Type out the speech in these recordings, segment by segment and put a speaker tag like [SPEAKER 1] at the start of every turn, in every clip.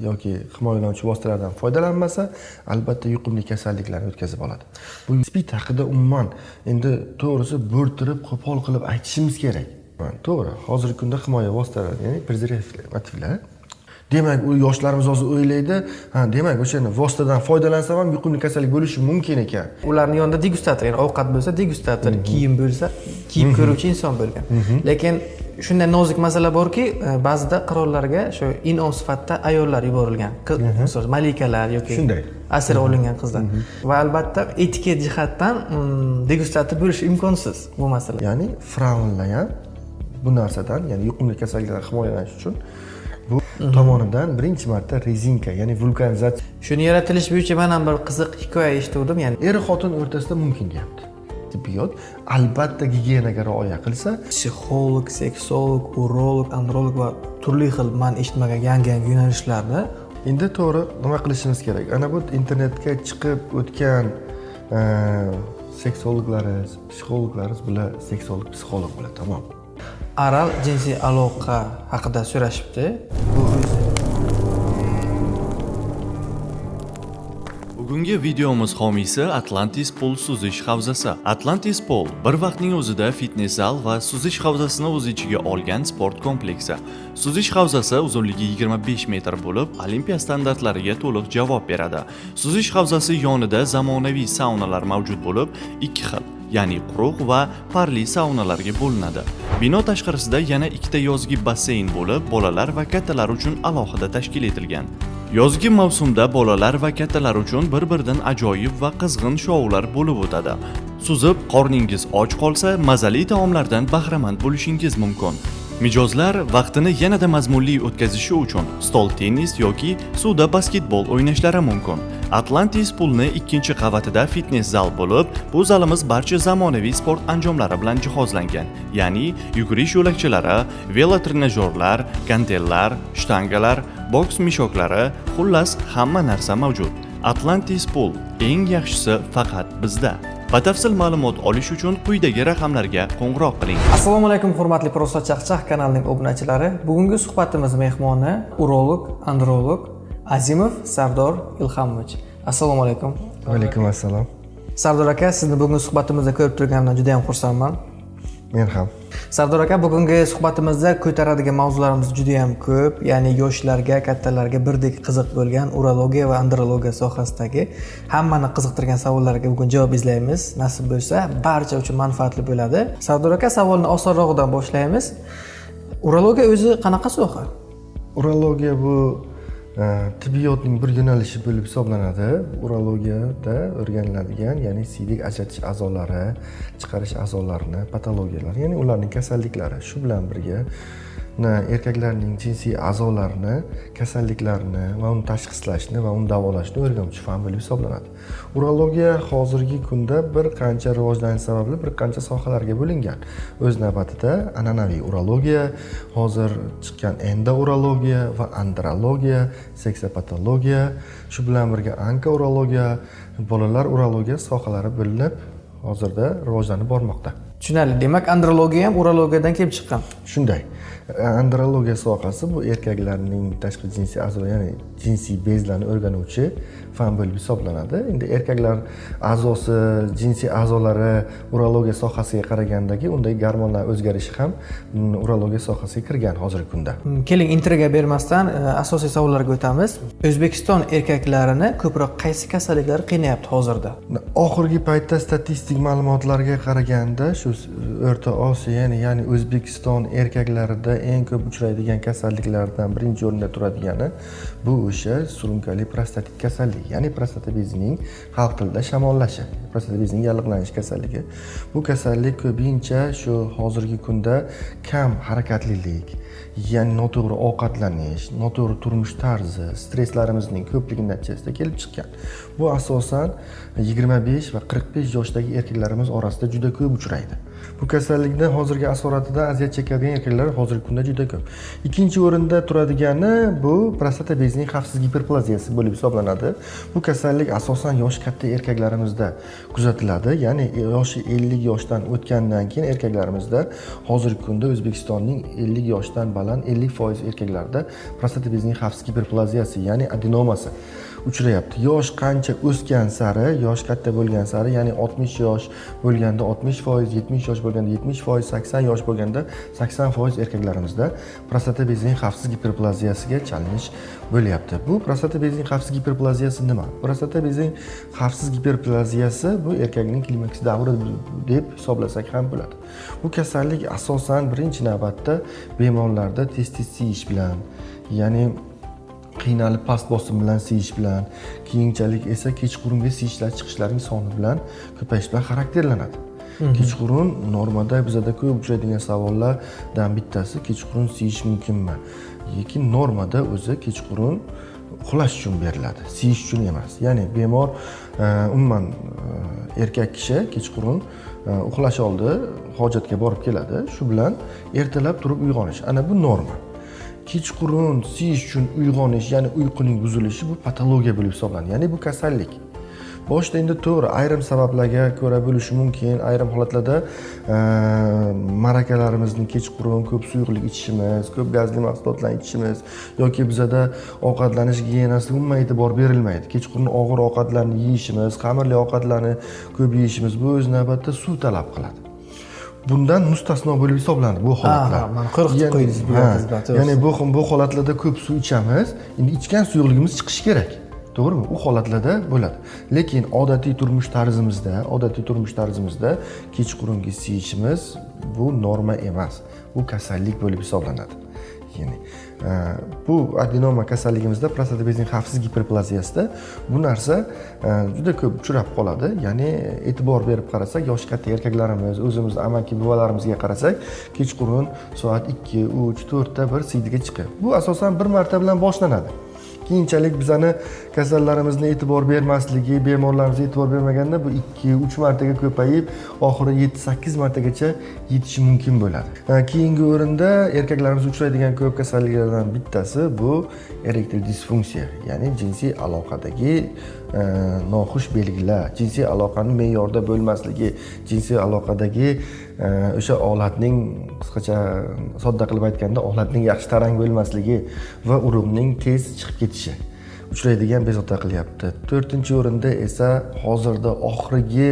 [SPEAKER 1] yoki himoyalovchi vositalardan foydalanmasa, albatta yuqumli kasalliklarni o'tkazib oladi. Bu spid haqida umuman endi to'g'risi bo'rttirib, qo'pol qilib aytishimiz kerak. To'g'ri, hozirgi kunda himoya vositalari, ya'ni prezervativlar. Demak, u yoshlarimiz hozir o'ylaydi, demak, o'sha vositadan foydalansam ham yuqumli kasallik bo'lishi mumkin ekan.
[SPEAKER 2] Ularning yonida degustator, ya'ni ovqat bo'lsa degustator, kiyim bo'lsa kiyib ko'ruvchi inson bo'lgan. Lekin shunday nozik masala borki, ba'zida qarorlarga shu inom sifatida ayollar yuborilgan. Misol malikalar yoki
[SPEAKER 1] shunday
[SPEAKER 2] asir olingan qizlar. Va albatta etiket jihatdan degustator bo'lish imkonsiz bu masala.
[SPEAKER 1] Ya'ni Fraunlar ham bu narsadan, ya'ni yuqumli kasalliklardan himoyalanish uchun bu tomonidan birinchi marta rezinka, ya'ni vulkanizatsiya.
[SPEAKER 2] Shuni yaratilish bo'yicha men ham bir qiziq hikoya eshitdim. Ya'ni
[SPEAKER 1] Er-xotin o'rtasida mumkin deyapti. Tibbiyot albatta gigiyenaga rioya qilsa,
[SPEAKER 2] psixolog, seksolog, urolog, androlog va turli xil men eshitmagan yangi yo'nalishlarda
[SPEAKER 1] endi to'g'ri nima qilishimiz kerak? Ana bu internetga chiqib o'tgan seksologlarimiz, psixologlarimiz bular seksolog, psixolog bular, tamom.
[SPEAKER 2] oral jinsiy aloqa haqida so'rashibdi. Bu
[SPEAKER 3] Bugungi videomiz homiysi Atlantis Pool suzish havzasi. Atlantis Pool bir vaqtning o'zida fitness zal va suzish havzasini o'z ichiga olgan sport kompleksi. Suzish havzasi uzunligi 25 metr bo'lib, Olimpiya standartlariga to'liq javob beradi. Suzish havzasi yonida zamonaviy saunalar mavjud bo'lib, ikki xil, ya'ni quruq va parli saunalarga bo'linadi. Bino tashqarisida yana ikkita yozgi basseyn bo'lib, bolalar va kattalar uchun alohida tashkil etilgan. Yozgi mavsumda bolalar va kattalar uchun bir-biridan ajoyib va qizg'in shoular bo'lib o'tadi. Suzib, qorningiz och qolsa, mazali taomlardan bahramand bo'lishingiz mumkin. Mijozlar vaqtini yanada mazmunli o'tkazishi uchun stol tennis yoki suvda basketbol o'ynashlari mumkin. Atlantis Pool'ni ikkinchi qavatida fitness zal bo'lib, bu zalimiz barcha zamonaviy sport anjomlari bilan jihozlangan. Ya'ni yugurish yo'lakchalari, velotrenajyorlar, kantellar, shtangalar, boks mishoklari, xullas hamma narsa mavjud. Atlantis Pool eng yaxshisi faqat bizda. Batafsil ma'lumot olish uchun quyidagi raqamlarga qo'ng'iroq qiling.
[SPEAKER 2] Assalomu alaykum hurmatli Prosta Chaqchaq kanalining obunachilari. Bugungi suhbatimiz mehmoni urolog, androlog Azimov Sardor Ilhamovich. Assalomu alaykum.
[SPEAKER 1] Va alaykum assalom.
[SPEAKER 2] Sardor aka, sizni bugungi suhbatimizda ko'rib turganimdan juda ham xursandman.
[SPEAKER 1] Men ham.
[SPEAKER 2] Sardor aka, bugungi suhbatimizda ko'taradigan mavzularimiz juda ham ko'p, ya'ni yoshlarga, kattalarga birdek qiziq bo'lgan urologiya va andrologiya sohasidagi hammani qiziqtirgan savollarga bugun javob izlaymiz. Nasib bo'lsa, barcha uchun manfaatli bo'ladi. Sardor aka, savolni osonrog'idan boshlaymiz. Urologiya o'zi qanaqa soha?
[SPEAKER 1] Urologiya bu tibbiyotning bir yo'nalishi bo'lib hisoblanadi. Urologiyada o'rganiladigan, ya'ni siydik ajratish a'zolari, chiqarish a'zolarini, patologiyalar, ya'ni ularning kasalliklari, shu bilan birga erkaklarning jinsiy a'zolarini, kasalliklarini va uni tashxislashni va uni davolashni o'rganuvchi fan bo'lib hisoblanadi. Urologiya hozirgi kunda bir qancha rivojlanish sababli bir qancha sohalarga bo'lingan. O'z navbatida an'anaviy urologiya, hozir chiqqan endourologiya va andrologiya, seksopatologiya, shu bilan birga onkourologiya, bolalar urologiya sohalari bo'linib, hozirda rivojlanib bormoqda.
[SPEAKER 2] Tushunarli. Demak, andrologiya ham urologiyadan kelib chiqqan.
[SPEAKER 1] Shunday. Andrologiya sohasi bu erkaklarning tashqi jinsiy a'zolar, ya'ni jinsiy bezlarni o'rganuvchi fan bo'lib hisoblanadi. Endi erkaklar a'zosi, jinsiy a'zolari urologiya sohasiga qaragandagi unday gormonal o'zgarishi ham urologiya sohasiga kirgan hozirgi kunda.
[SPEAKER 2] Keling, intriga bermasdan asosiy savollarga o'tamiz. O'zbekiston erkaklarini ko'proq qaysi kasalliklar qiynayapti hozirda?
[SPEAKER 1] Oxirgi paytda statistik ma'lumotlarga qaraganda shu O'rta Osiyo, ya'ni O'zbekiston erkaklarida eng ko'p uchraydigan kasalliklardan birinchi o'rinda turadigani bu o'sha surunkali prostatit kasalligi, ya'ni prostata bezining xalq tilida shamollashi, prostata bezining yallig'lanish kasalligi. Bu kasallik ko'pincha shu hozirgi kunda kam harakatlilik, ya'ni noto'g'ri ovqatlanish, noto'g'ri turmush tarzi, stresslarimizning ko'pligi natijasida kelib chiqqan. Bu asosan 25 va 45 yoshdagi erkaklarimiz orasida juda ko'p uchraydi. Bu kasallikdan hozirgi asoratida aziyat chekadigan erkaklar hozirgi kunda juda ko'p. Ikkinchi o'rinda turadigani bu prostata bezining xavfsiz giperplaziyasi bo'lib hisoblanadi. Bu kasallik asosan yoshi katta erkaklarimizda kuzatiladi. Ya'ni yoshi 50 yoshdan o'tgandan keyin erkaklarimizda hozirgi kunda O'zbekistonning 50 yoshdan baland 50% erkaklarda prostata bezining xavfsiz giperplaziyasi, ya'ni adenomasi uchrayapti. Yosh qancha o'sgan sari, yosh katta bo'lgan sari, ya'ni 60 yosh bo'lganda 60%, 70 yosh bo'lganda 70%, 80 yosh bo'lganda 80% erkaklarimizda prostata bezining xavfsiz giperplaziyasiga chalinish bo'lyapti. Bu prostata bezining xavfsiz giperplaziyasi nima? Prostata bezining xavfsiz giperplaziyasi bu erkakning klimaks davri deb hisoblasak ham bo'ladi. Bu kasallik asosan birinchi navbatda bemorlarda tez-tez siyish bilan, ya'ni qiynalib past bosim bilan siyish bilan, keyinchalik esa kechqurungi siyishlar chiqishlarining soni bilan ko'payish bilan xarakterlanadi. Kechqurun normada bizada ko'p uchraydigan savollardan bittasi kechqurun siyish mumkinmi? Lekin normada o'zi kechqurun uxlash uchun beriladi, siyish uchun emas. Ya'ni bemor umuman erkak kishi kechqurun uxlash oldi hojatga borib keladi, shu bilan ertalab turib uyg'onish. Ana bu norma. Kechqurun siyish uchun uyg'onish, ya'ni uyquning buzilishi bu patologiya bo'lib hisoblanadi. Ya'ni bu kasallik. Boshda endi to'g'ri ayrim sabablarga ko'ra bo'lishi mumkin. Ayrim holatlarda marakalarimizni kechqurun ko'p suyuqlik ichishimiz, ko'p gazli mahsulotlarni ichishimiz yoki bizada ovqatlanish gigiyenasiga umuman e'tibor berilmaydi. Kechqurun og'ir ovqatlarni yeyishimiz, xamirli ovqatlarni ko'p yeyishimiz bu o'z navbatida suv talab qiladi. Bundan mustasno bo'lib hisoblanadi bu holatlar.
[SPEAKER 2] Mana qo'rqitib qo'ydingiz bu yerda.
[SPEAKER 1] Ya'ni bu holatlarda ko'p suv ichamiz. Endi ichgan suyuqligimiz chiqishi kerak. To'g'rimi? U holatlarda bo'ladi. Lekin odatiy turmush tarzimizda kechqurungi siyishimiz bu norma emas. Bu kasallik bo'lib hisoblanadi. Ya'ni bu adenoma kasalligimizda prostata bezining xavfsiz giperplaziyasida bu narsa juda ko'p uchrab qoladi. Ya'ni e'tibor berib qarasak, yoshi katta erkaklarimiz, o'zimiz amaki buvalarimizga qarasak, kechqurun soat 2, 3, 4 ta bir siydiga chiqadi. Bu asosan bir marta bilan boshlanadi. Keyinchalik bizani kasallarimizni e'tibor bermasligi, bemorlarimizga e'tibor bermaganda bu 2-3 martaga ko'payib, oxiri 7-8 martagacha yetishi mumkin bo'ladi. Keyingi o'rinda erkaklarimiz uchraydigan ko'p kasalliklardan bittasi bu erektil disfunksiya, ya'ni jinsiy aloqadagi noxush belgilar, jinsiy aloqaning me'yorda bo'lmasligi, jinsiy aloqadagi o'sha olatning qisqacha sodda qilib aytganda olatning yaxshi tarang bo'lmasligi va urug'ning tez chiqib ketishi uchraydigan bezovta qilyapti. 4-o'rinda esa hozirda oxirgi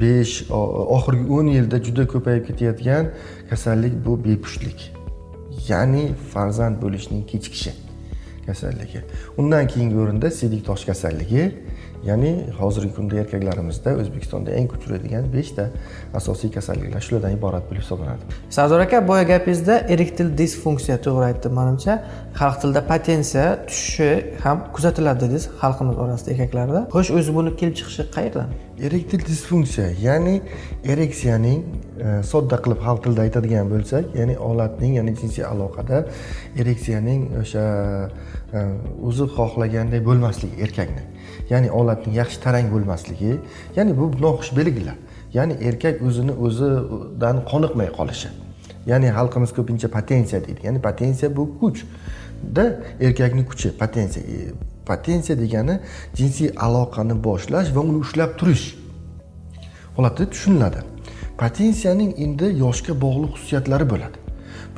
[SPEAKER 1] 10 yilda juda ko'payib ketayotgan kasallik bu bepushtlik. Ya'ni farzand bo'lishning kechikishi kasalligi. Undan keyingi o'rinda siydik tosh kasalligi, ya'ni hozirgi kunda erkaklarimizda O'zbekistonda eng ko'p uchraydigan 5 ta asosiy kasalliklar shulardan iborat bo'lib hisoblanadi.
[SPEAKER 2] Sardor aka, boya gapingizda erektil disfunksiya to'g'ri aytdim menimcha. Xalq tilida potensiya tushishi ham kuzatiladi dedingiz xalqimiz orasida erkaklarda. Xo'sh, o'zi buni kelib chiqishi qayerdan?
[SPEAKER 1] Erektil disfunksiya, ya'ni ereksiyaning sodda qilib xalq tilida aytadigan bo'lsak, ya'ni olatning, ya'ni jinsiy aloqada ereksiyaning o'sha o'zi xohlaganday bo'lmasligi erkakni. Ya'ni olatning yaxshi tarang bo'lmasligi, ya'ni bu noxush belgilar. Ya'ni erkak o'zidan qoniqmay qolishi. Ya'ni xalqimiz ko'pincha potensiya deydi. Ya'ni potensiya bu kuch-da, erkakning kuchi, potensiya. Potensiya degani jinsiy aloqani boshlash va uni ushlab turish holatida tushuniladi. Potensiyaning endi yoshga bog'liq xususiyatlari bo'ladi.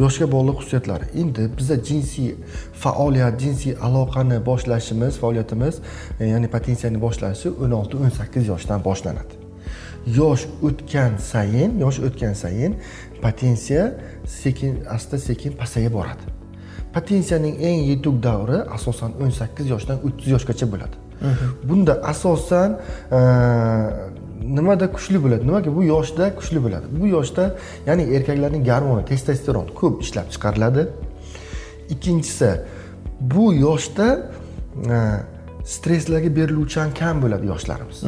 [SPEAKER 1] Yoshga bog'liq xususiyatlari. Endi bizda jinsiy faoliyat, jinsiy aloqani boshlashimiz, faoliyatimiz, ya'ni potensiyaning boshlanishi 16-18 yoshdan boshlanadi. Yosh o'tgan sayin potensiya asta-sekin pasayib boradi. Potensiyaning eng yetuk davri asosan 18 yoshdan 30 yoshgacha bo'ladi. Bunda asosan nimada kuchli bo'ladi? Nimaga bu yoshda kuchli bo'ladi? Bu yoshda ya'ni erkaklarning gormoni, testosteron ko'p ishlab chiqariladi. Ikkinchisi, bu yoshda stresslarga beriluvchan kam bo'ladi yoshlarimiz.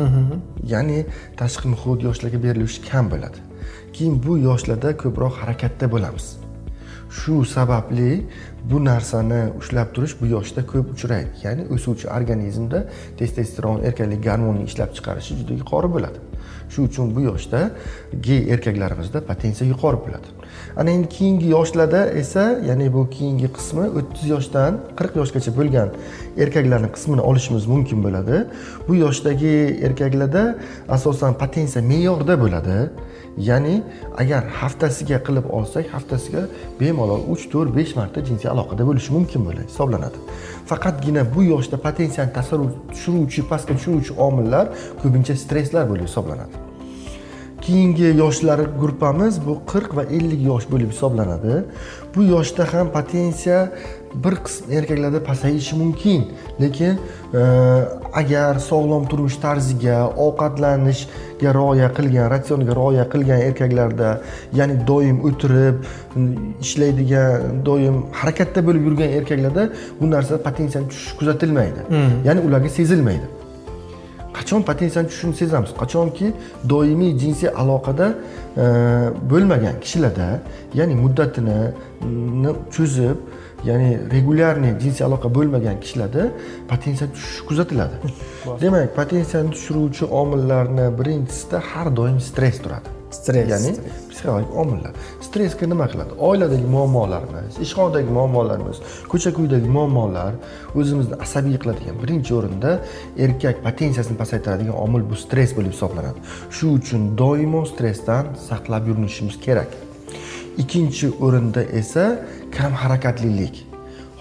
[SPEAKER 1] Ya'ni tashqi muhit yoshlarga berilishi kam bo'ladi. Keyin bu yoshlarda ko'proq harakatda bo'lamiz. Shu sababli bu narsani ushlab turish bu yoshda ko'p uchraydi. Ya'ni o'suvchi organizmda testosteron erkaklik gormonining ishlab chiqarishi juda yuqori bo'ladi. Shu uchun bu yoshda gey erkaklarimizda potensiya yuqori bo'ladi. Ana endi keyingi yoshlarda esa, ya'ni bu keyingi qismi 30 yoshdan 40 yoshgacha bo'lgan erkaklarning qismini olishimiz mumkin bo'ladi. Bu yoshdagi erkaklarda asosan potensiya me'yorda bo'ladi. Ya'ni agar haftasiga qilib olsak, haftasiga bemalol 3, 4, 5 marta jinsiy aloqada bo'lishi mumkin bo'ladi, hisoblanadi. Faqatgina bu yoshda potensiyani tushiruvchi, pastga tushiruvchi omillar ko'pincha stresslar bo'lib hisoblanadi. Keyingi yoshlar gruppamiz bu 40 va 50 yosh bo'lib hisoblanadi. Bu yoshda ham potensiya bir qism erkaklarda pasayishi mumkin, lekin agar sog'lom turmush tarziga, ovqatlanishga rioya qilgan, ratsionga rioya qilgan erkaklarda, ya'ni doim o'tirib ishlaydigan, doim harakatda bo'lib yurgan erkaklarda bu narsa potensiyaning tushishi kuzatilmaydi. Ya'ni ularga sezilmaydi. Qachon potensiyani tushishini sezamiz? Qachonki doimiy jinsiy aloqada bo'lmagan kishilarda, ya'ni muddatini cho'zib, ya'ni regularniy jinsiy aloqa bo'lmagan kishilarda potensiya tushishi kuzatiladi. Demak, potensiyani tushiruvchi omillarning birinchisida har doim stress turadi.
[SPEAKER 2] Stress.
[SPEAKER 1] Ya'ni psixologik omillar. Stressga nima qiladi? Oiladagi muammolarimiz, ishxonadagi muammolarimiz, ko'cha-ko'ydagi muammolar o'zimizni asabiy qiladigan birinchi o'rinda erkak potensiyasini pasaytiradigan omil bu stress bo'lib hisoblanadi. Shu uchun doimo stressdan saqlab yurinishimiz kerak. Ikkinchi o'rinda esa kam harakatlilik.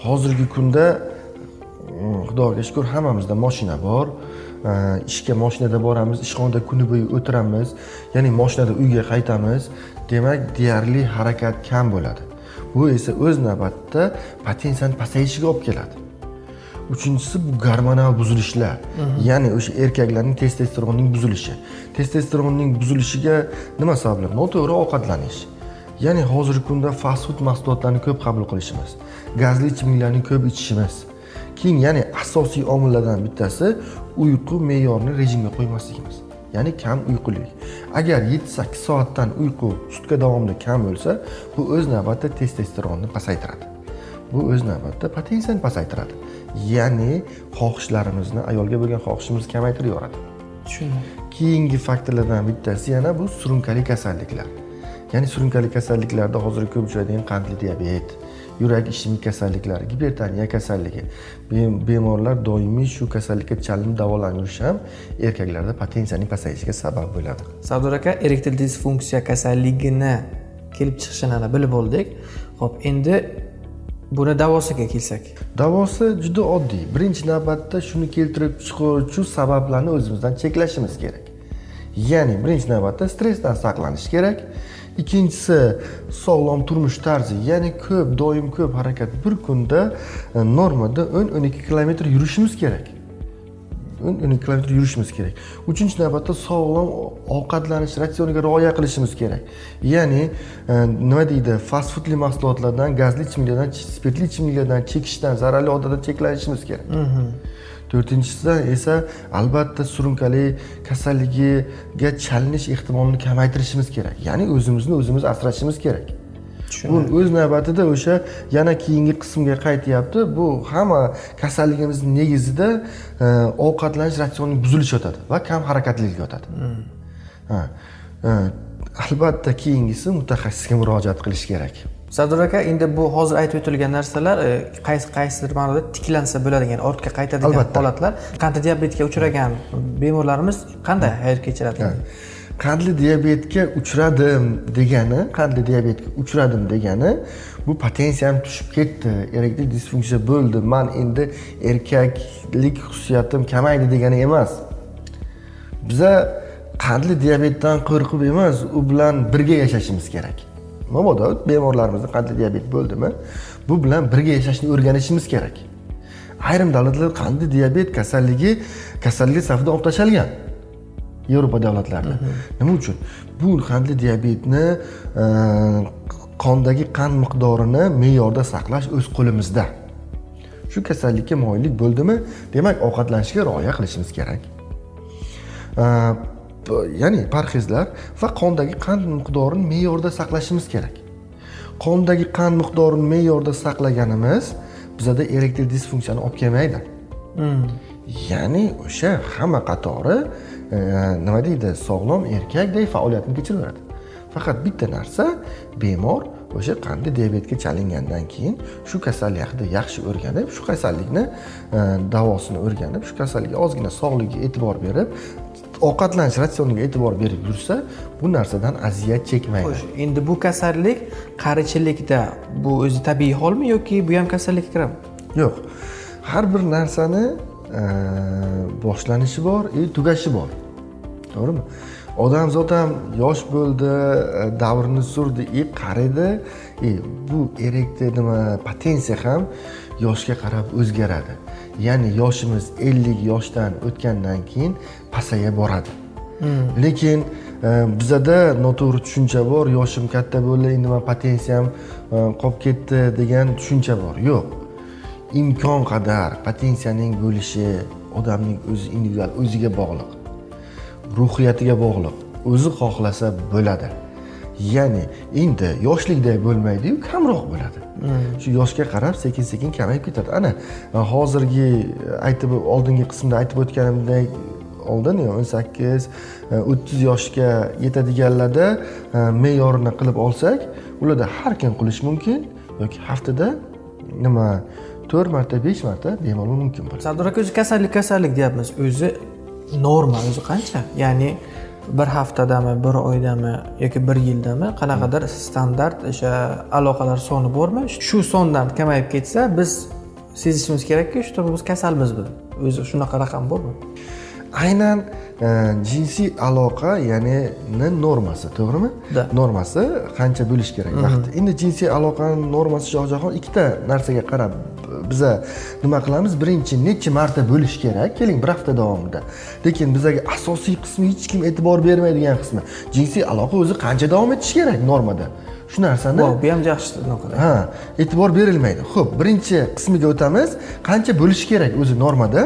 [SPEAKER 1] Hozirgi kunda Xudoga shukr hammamizda mashina bor. Ishga mashinada boramiz, ishxonada kuni bo'yi o'tiramiz, ya'ni mashinada uyga qaytamiz. Demak, deyarli harakat kam bo'ladi. Bu esa o'z navbatida potensiyani pasayishiga olib keladi. Uchinchisi bu gormonal buzilishlar. Ya'ni o'sha erkaklarning testosteronining buzilishi. Testosteronning buzilishiga nima sabablar? Noto'g'ri ovqatlanish. Ya'ni hozirgi kunda fast food mahsulotlarini ko'p qabul qilishimiz, gazli ichimliklarni ko'p ichishimiz. Keyin yana asosiy omillardan bittasi uyqu me'yorini rejimga qo'ymasligimiz. Ya'ni kam uyqulik. Agar 7-8 soatdan uyqu sutka davomida kam bo'lsa, bu o'z navbatida testosteronni pasaytiradi. Bu o'z navbatida potensiyani pasaytiradi. Ya'ni xohishlarimizni, ayolga bo'lgan xohishimizni kamaytirib yuboradi.
[SPEAKER 2] Tushundim.
[SPEAKER 1] Keyingi faktorlardan bittasi yana bu surunkali kasalliklar. Ya'ni surunkali kasalliklarda hozir ko'p uchraydigan qandli diabet, yurak ishemik kasalliklari, gipertoniya kasalligi. Bemorlar doimiy shu kasallikka chalinib davolanib yurishi ham erkaklarda potensiyaning pasayishiga sabab bo'ladi.
[SPEAKER 2] Sardor aka, erektil disfunksiya kasalligini kelib chiqishini bilib oldik. Xo'p, endi buni davosiga kelsak.
[SPEAKER 1] Davosi juda oddiy. Birinchi navbatda shuni keltirib chiqaruvchi sabablarni o'zimizdan cheklashimiz kerak. Ya'ni birinchi navbatda stressdan saqlanish kerak. Ikkinchisi sog'lom turmush tarzi, ya'ni doim ko'p harakat, bir kunda normada 10-12 kilometr yurishimiz kerak. 10-12 kilometr yurishimiz kerak. Uchinchi navbatda sog'lom ovqatlanish ratsioniga rioya qilishimiz kerak. Ya'ni nima deydi, fast foodli mahsulotlardan, gazli ichimliklardan, spirtli ichimliklardan chekishdan, zararli odatlardan cheklanishimiz kerak. To'rtinchisidan esa albatta surunkali kasalligiga chalinish ehtimolini kamaytirishimiz kerak. Ya'ni o'zimizni o'zimiz asrashimiz kerak. Bu o'z navbatida o'sha yana keyingi qismga qaytyapti. Bu hamma kasalligimizning negizida ovqatlanish ratsionining buzilishi yotadi va kam harakatlilik yotadi. Albatta keyingisi mutaxassisga murojaat qilish kerak.
[SPEAKER 2] Sardor aka, endi bu hozir aytib o'tilgan narsalar qaysidir ma'noda tiklansa bo'ladigan, ortga qaytadigan holatlar. Qandli diabetga uchragan bemorlarimiz qanday hayot kechiradilar?
[SPEAKER 1] Qandli diabetga uchradim degani bu potensiyam tushib ketdi, erektil disfunksiya bo'ldi, men endi erkaklik xususiyatim kamaydi degani emas. Biza qandli diabetdan qo'rqib emas, u bilan birga yashashimiz kerak. Mabodo bemorlarimizda qandli diabet bo'ldimi, bu bilan birga yashashni o'rganishimiz kerak. Ayrim davlatlar qandli diabet kasallik safidan olib tashalgan. Yevropa davlatlarida. Nima uchun? Bu qandli diabetni qondagi qand miqdorini me'yorda saqlash o'z qo'limizda. Shu kasallikka moyillik bo'ldimi, demak ovqatlanishga rioya qilishimiz kerak. Ya'ni parhezlar va qondagi qand miqdorini me'yorda saqlashimiz kerak. qondagi qand miqdorini me'yorda saqlaganimiz bizada erektil disfunksiyani olib kelmaydi. Ya'ni o'sha hamma qatori nima deydi, sog'lom erkakdek faoliyatini kechiraveradi. Faqat bitta narsa, bemor o'sha qandli diabetga chalingandan keyin shu kasallik haqida yaxshi o'rganib, shu kasallikni davosini o'rganib, shu kasallikka ozgina sog'ligiga e'tibor berib, ovqatlanish ratsioniga e'tibor berib yursa, bu narsadan aziyat chekmaydi.
[SPEAKER 2] Xo'sh, endi bu kasallik qarichilikda bu o'zi tabiiy holmi yoki bu ham kasallikka kiradimi?
[SPEAKER 1] Yo'q. Har bir narsani boshlanishi bor, tugashi bor. To'g'rimi? Odamzod ham yosh bo'ldi, davrini surdi, qaridi. Bu erektil potensiya ham yoshga qarab o'zgaradi. Ya'ni yoshimiz 50 yoshdan o'tgandan keyin pasaya boradi. Lekin bizada noto'g'ri tushuncha bor, yoshim katta bo'ldi, endi men potensiyam qolib ketdi degan tushuncha bor. Yo'q. Imkon qadar potensiyaning bo'lishi odamning o'zi individual, o'ziga bog'liq. Ruhiyatiga bog'liq. O'zi xohlasa bo'ladi. Ya'ni endi yoshlikday bo'lmaydi-yu, kamroq bo'ladi. Shu yoshga qarab sekin-sekin kamayib ketadi. Ana hozirgi oldingi qismda aytib o'tganimdek, oldin 18, 30 yoshga yetadiganlarda me'yorini qilib olsak, ularda har kun qilish mumkin yoki haftada 4 marta, 5 marta bemalol mumkin bo'ladi.
[SPEAKER 2] Sardor aka, o'zi kasallik deyapmiz. O'zi norma o'zi qancha? Ya'ni bir haftadami, bir oydami yoki bir yildami qanaqadir standart o'sha aloqalar soni bormi? Shu sondan kamayib ketsa, biz sezishimiz kerakki, shu biz kasalmiz bu. O'zi shunaqa raqam bormi?
[SPEAKER 1] Aynan jinsiy aloqa, ya'ni normasi, to'g'rimi? Normasi qancha bo'lish kerak vaqti. Endi jinsiy aloqaning normasi Shohjahon ikkita narsaga qarab biza nima qilamiz? Birinchi, necha marta bo'lish kerak? Keling, bir hafta davomida. Lekin bizaga asosiy qismi hech kim e'tibor bermaydigan qismi. Jinsiy aloqa o'zi qancha davom etishi kerak normada? Shu narsani
[SPEAKER 2] bu ham yaxshi qiladi.
[SPEAKER 1] E'tibor berilmaydi. Xo'p, birinchi qismiga o'tamiz. Qancha bo'lishi kerak o'zi normada?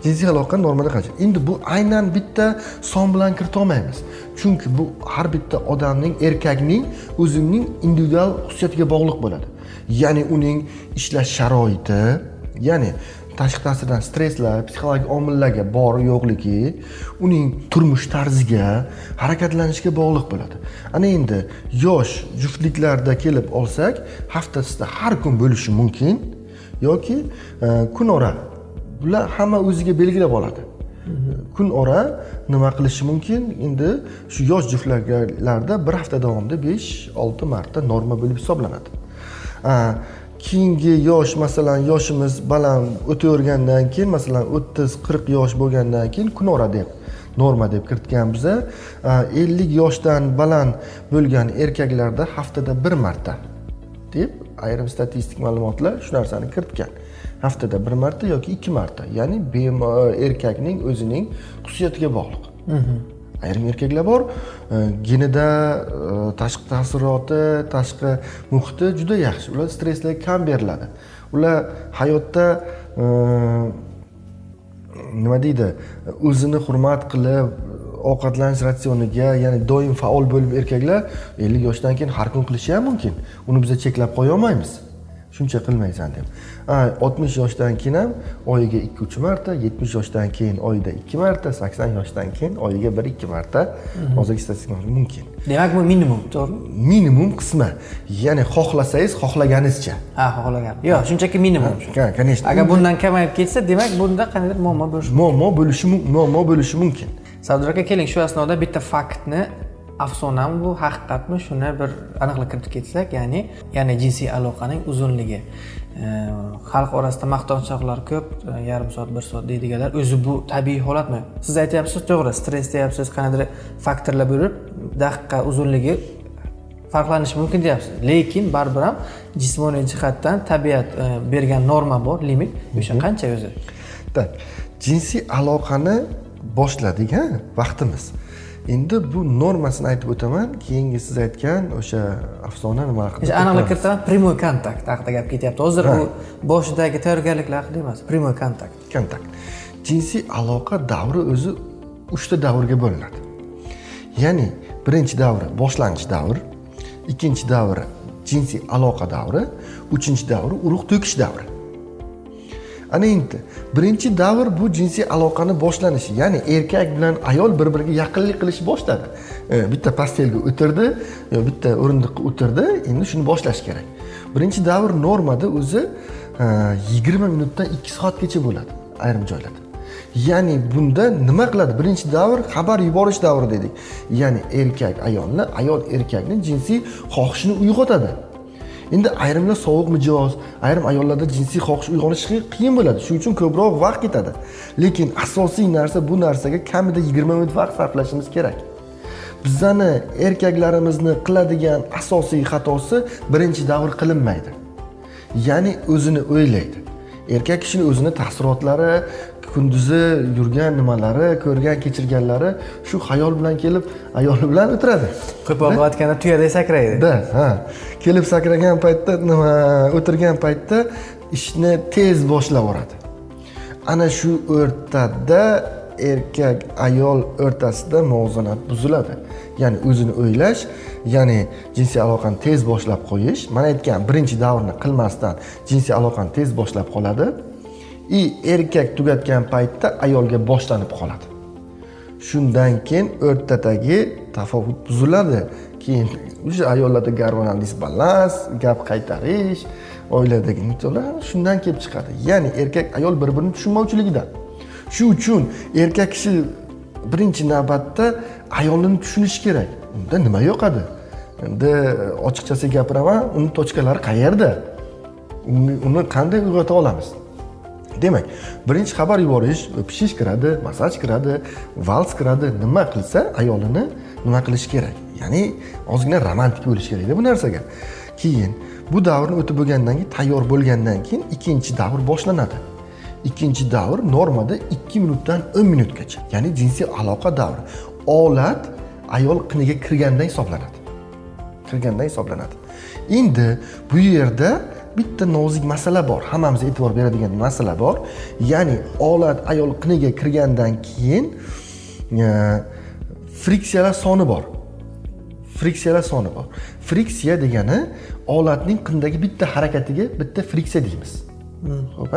[SPEAKER 1] Jinsiy aloqa normada qancha? Endi bu aynan bitta son bilan kirita olmaymiz. Chunki bu har bitta odamning, erkakning o'zining individual xususiyatiga bog'liq bo'ladi. Ya'ni uning ishlash sharoiti, ya'ni tashqi ta'sirdan stresslar, psixologik omillarga bor yo'qligi, uning turmush tarziga, harakatlanishga bog'liq bo'ladi. Ana endi yosh juftliklarda kelib olsak, haftasida har kun bo'lishi mumkin yoki kun ora. Bular hamma o'ziga belgilab oladi. Kun ora nima qilishi mumkin? Endi shu yosh juftliklarda bir hafta davomida 5-6 marta norma bo'lib hisoblanadi. Keyingi yosh, masalan, yoshimiz baland o'tavergandan keyin, masalan, 30-40 yosh bo'lgandan keyin kun ora deb norma deb kiritganmiz. 50 yoshdan baland bo'lgan erkaklarda haftada 1 marta deb ayrim statistik ma'lumotlar shu narsani kiritgan. Haftada 1 marta yoki 2 marta, ya'ni erkakning o'zining xususiyatiga bog'liq. Ayrim erkaklar bor, genida tashqi ta'siroti, tashqi muhiti juda yaxshi. Ular stresslarga kam beriladi. Ular hayotda nima deydi, o'zini hurmat qilib, ovqatlanish ratsioniga, ya'ni doim faol bo'lib erkaklar 50 yoshdan keyin har kun qilishi ham mumkin. Uni biz cheklab qo'ya olmaymiz. Shuncha qilmaysan deb. 60 yoshdan keyin ham oyiga 2-3 marta, 70 yoshdan keyin oyida 2 marta, 80 yoshdan keyin oyiga 1-2 marta hozirgi statistikalar mumkin.
[SPEAKER 2] Demak, bu minimum, to'g'ri?
[SPEAKER 1] Minimum qismi. Ya'ni xohlasangiz, xohlaganingizcha.
[SPEAKER 2] Xohlagan. Yo'q, shunchaki minimum.
[SPEAKER 1] Конечно.
[SPEAKER 2] Agar bundan kamayib ketsa, demak, bunda qandaydir
[SPEAKER 1] muammo bo'lishi mumkin.
[SPEAKER 2] Sardor aka, keling, shu asnoda bitta faktni, afsonami bu, haqiqatmi, shuni bir aniqlik kiritib ketsak, ya'ni jinsiy aloqaning uzunligi. Xalq orasida maqtanchoqlar ko'p, yarim soat, 1 soat deydiganlar, o'zi bu tabiiy holatmi? Siz aytyapsiz, to'g'ri, stress deyapsiz, qanday faktorlar bo'lib, daqiqa uzunligi farqlanishi mumkin deyapsiz. Lekin baribir ham jismoniy jihatdan tabiat bergan norma bor, limit. O'sha qancha o'zi?
[SPEAKER 1] Tak, jinsiy aloqani boshladik, vaqtimiz. Endi bu normasini aytib o'taman, keyingi siz aytgan o'sha afsona nima haqida.
[SPEAKER 2] Aniqlik kiritaman, primoy kontakt haqida gap ketyapti. Hozir u boshidagi tayyorgarliklar haqida emas, primoy kontakt.
[SPEAKER 1] Kontakt. Jinsiy aloqa davri o'zi 3 ta davrga bo'linadi. Ya'ni birinchi davri boshlang'ich davr, ikkinchi davri jinsiy aloqa davri, 3-davri urug' to'kish davri. Ana endi birinchi davr bu jinsiy aloqani boshlanishi, ya'ni erkak bilan ayol bir-biriga yaqinlik qilishni boshladi. Bitta pastelga o'tirdi, bitta o'rindiqqa o'tirdi, endi shuni boshlash kerak. Birinchi davr normada o'zi 20 minutdan 2 soatgacha bo'ladi ayrim joylarda. Ya'ni bunda nima qiladi? Birinchi davr xabar yuborish davri dedik. Ya'ni erkak ayolni, ayol erkakni jinsiy xohishini uyg'otadi. Endi ayrimlar sovuq mijoz, ayrim ayollarda jinsiy xohish uyg'onishi qiyin bo'ladi. Shuning uchun ko'proq vaqt ketadi. Lekin asosiy narsa bu narsaga kamida 20 minut vaqt sarflashimiz kerak. Bizani erkaklarimizni qiladigan asosiy xatosi birinchi davr qilinmaydi. Ya'ni o'zini o'ylaydi. Erkak kishining o'zini taassurotlari, kunduzi yurgan nimalari, ko'rgan kechirganlari shu xayol bilan kelib ayoli bilan o'tiradi.
[SPEAKER 2] Qo'pol aytganda tuyaday sakraydi.
[SPEAKER 1] Kelib sakragan paytda o'tirgan paytda ishni tez boshlab yuboradi. Ana shu o'rtada erkak ayol o'rtasida muvozanat buziladi. Ya'ni o'zini o'ylash, ya'ni jinsiy aloqani tez boshlab qo'yish, mana aytgan birinchi davrni qilmasdan jinsiy aloqani tez boshlab qoladi. Erkak tugatgan paytda ayolga boshlanib qoladi. Shundan keyin o'rtadagi tafovut buziladi. Keyin o'sha ayollarda gormonal disbalans, gap qaytarish, oiladagi nimalar shundan kelib chiqadi. Ya'ni erkak ayol bir-birini tushunmovchiligidan. Shu uchun erkak kishi birinchi navbatda ayolini tushunishi kerak. Unda nima yo'qadi? Endi ochiqchasiga gapiraman, uni tochkalari qayerda? Uni qanday uyg'ota olamiz? Demak, birinchi xabar yuborish, o'pishish kiradi, masaj kiradi, vals kiradi. Nima qilsa ayolini nima qilish kerak? Ya'ni ozgina romantik bo'lish kerak bu narsaga. Keyin bu davrni o'tib bo'lgandan keyin, tayyor bo'lgandan keyin ikkinchi davr boshlanadi. Ikkinchi davr normada 2 minutdan 10 minutgacha. Ya'ni jinsiy aloqa davri. Olat ayol qiniga kirgandan hisoblanadi. Endi bu yerda bitta nozik masala bor. Hammamiz e'tibor beradigan masala bor. Ya'ni olat ayol qiniga kirgandan keyin friksiyalar soni bor. Friksiya degani olatning qindagi bitta harakatiga bitta friksiya deymiz. Xo'p,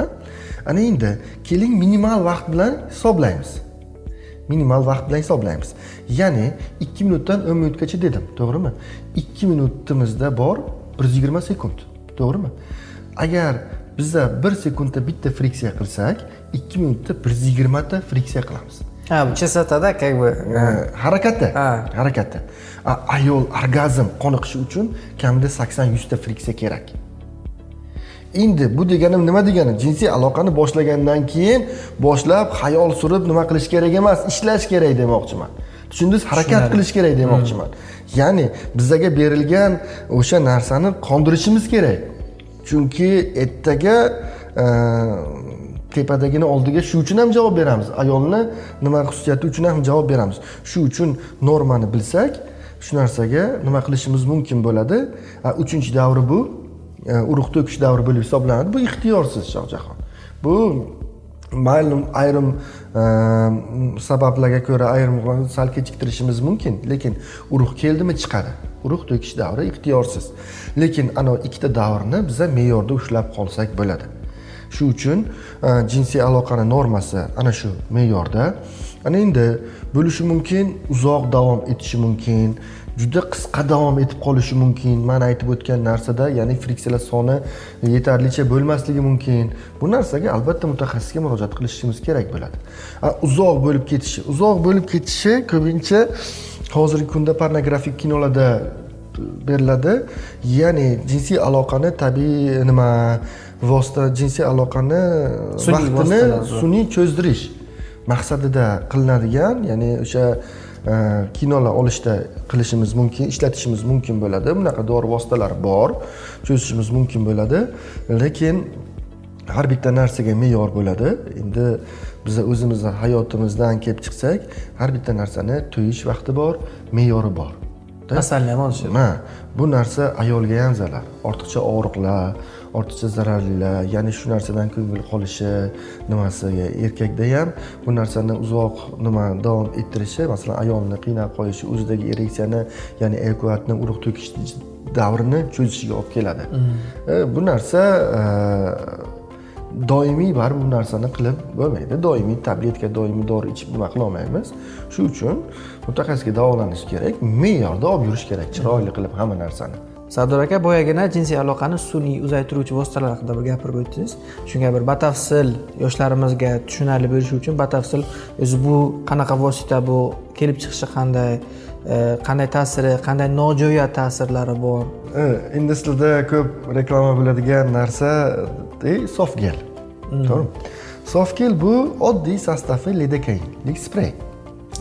[SPEAKER 1] ana endi keling minimal vaqt bilan hisoblaymiz. Ya'ni 2 minutdan 10 minutgacha dedim, to'g'rimi? 2 minutimizda bor 120 sekund, to'g'rimi? Agar biz 1 sekundda bitta friksiya qilsak, 2 minutda 120 ta friksiya qilamiz.
[SPEAKER 2] Bu chastotada как бы
[SPEAKER 1] harakatda. Ayol orgazm qoniqishi uchun kamida 80-100 ta friksiya kerak. Endi bu deganim nima degani? Jinsiy aloqani boshlagandan keyin boshlab xayol surib nima qilish kerak emas, ishlash kerak demoqchiman. Tushundingiz? Harakat qilish kerak demoqchiman. Ya'ni bizga berilgan o'sha narsani qondirishimiz kerak. Chunki ertaga tepadagini oldiga shu uchun ham javob beramiz. Ayolni nima xususiyati uchun ham javob beramiz. Shu uchun normani bilsak, shu narsaga nima qilishimiz mumkin bo'ladi. 3-davri bu urug' to'kish davri bo'lib hisoblanadi. Bu ixtiyorsiz, Shohjahon. Bu ma'lum ayrim sabablarga ko'ra ayrim sal kechiktirishimiz mumkin, lekin urug' keldimi chiqadi. Urug' to'kish davri ixtiyorsiz. Lekin ana ikkita davrni biz me'yorda ushlab qolsak bo'ladi. Shu uchun jinsiy aloqaning normasi ana shu me'yorda. Ana endi bo'lishi mumkin, uzoq davom etishi mumkin, juda qisqa davom etib qolishi mumkin. Mana aytib o'tgan narsada, ya'ni friksiyalar soni yetarlicha bo'lmasligi mumkin. Bu narsaga albatta mutaxassisga murojaat qilishimiz kerak bo'ladi. Uzoq bo'lib ketishi ko'pincha hozirgi kunda pornografik kinolarda beriladi. Ya'ni jinsiy aloqani tabiiy jinsiy aloqani vaqtini sun'iy cho'zdirish maqsadida qilinadigan, ya'ni o'sha kinolar olishda qilishimiz mumkin, ishlatishimiz mumkin bo'ladi. Bunaqa dori vositalari bor, cho'zishimiz mumkin bo'ladi. Lekin har bitta narsaga me'yor bo'ladi. Endi biz o'zimizni hayotimizdan kelib chiqsak, har bitta narsani to'yish vaqti bor, me'yori bor.
[SPEAKER 2] Masalani ham olishadi.
[SPEAKER 1] Bu narsa ayolga ham zarar. Ortiqcha og'riqlar, ortiqcha zararlilar, ya'ni shu narsadan ko'ngil qolishi nimasiga, erkakda ham bu narsani uzoq davom ettirishi, masalan, ayolni qiynab qo'yishi, o'zidagi ereksiyani, ya'ni eyakulyatni urug' to'kishni davrini cho'zishiga olib keladi. Bu narsa doimiy baribir bu narsani qilib bo'lmaydi. Doimiy tabletka, doimiy dori ichib nima qila olmaymiz. Shuning uchun mutaxassisga davolanish kerak, me'yorda olib yurish kerak, chiroyli qilib hamma narsani.
[SPEAKER 2] Sardor aka, boyagina jinsiy aloqani sun'iy uzaytiruvchi vositalar haqida bir gapirib o'tdingiz. Shunga bir batafsil yoshlarimizga tushunarli bo'lishi uchun batafsil o'zi bu qanaqa vosita, bu kelib chiqishi qanday ta'siri, qanday nojo'ya ta'sirlari bor?
[SPEAKER 1] Endi sizlarda ko'p reklama bo'ladigan narsa soft gel. To'g'rimi? Soft gel bu oddiy sostavi lidokainlik sprey.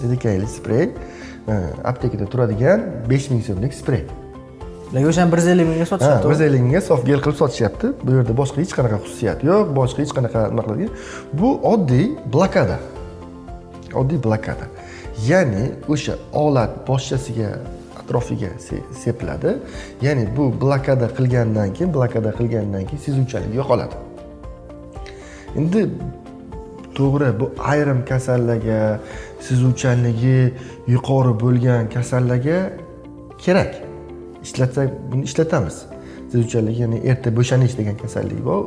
[SPEAKER 1] Lidokainlik sprey aptekada turadigan 5000 so'mlik sprey.
[SPEAKER 2] Lekin o'shani 150 mingga sotishyapti.
[SPEAKER 1] 150 mingga soft gel qilib sotishyapti. Bu yerda boshqa hech qanaqa xususiyat yo'q, boshqa hech qanaqa nima qiladigan. Bu oddiy blokada. Oddiy blokada. Ya'ni o'sha olat boshchasiga atrofiga sepiladi. Ya'ni bu blokada qilgandan keyin sezuvchanlik yo'qoladi. Endi to'g'ri, bu ayrim kasallarga, sezuvchanligi yuqori bo'lgan kasallarga kerak. Ishlatsak, buni ishlatamiz. Sezuvchanlik, ya'ni erta bo'shanish degan kasallik bor.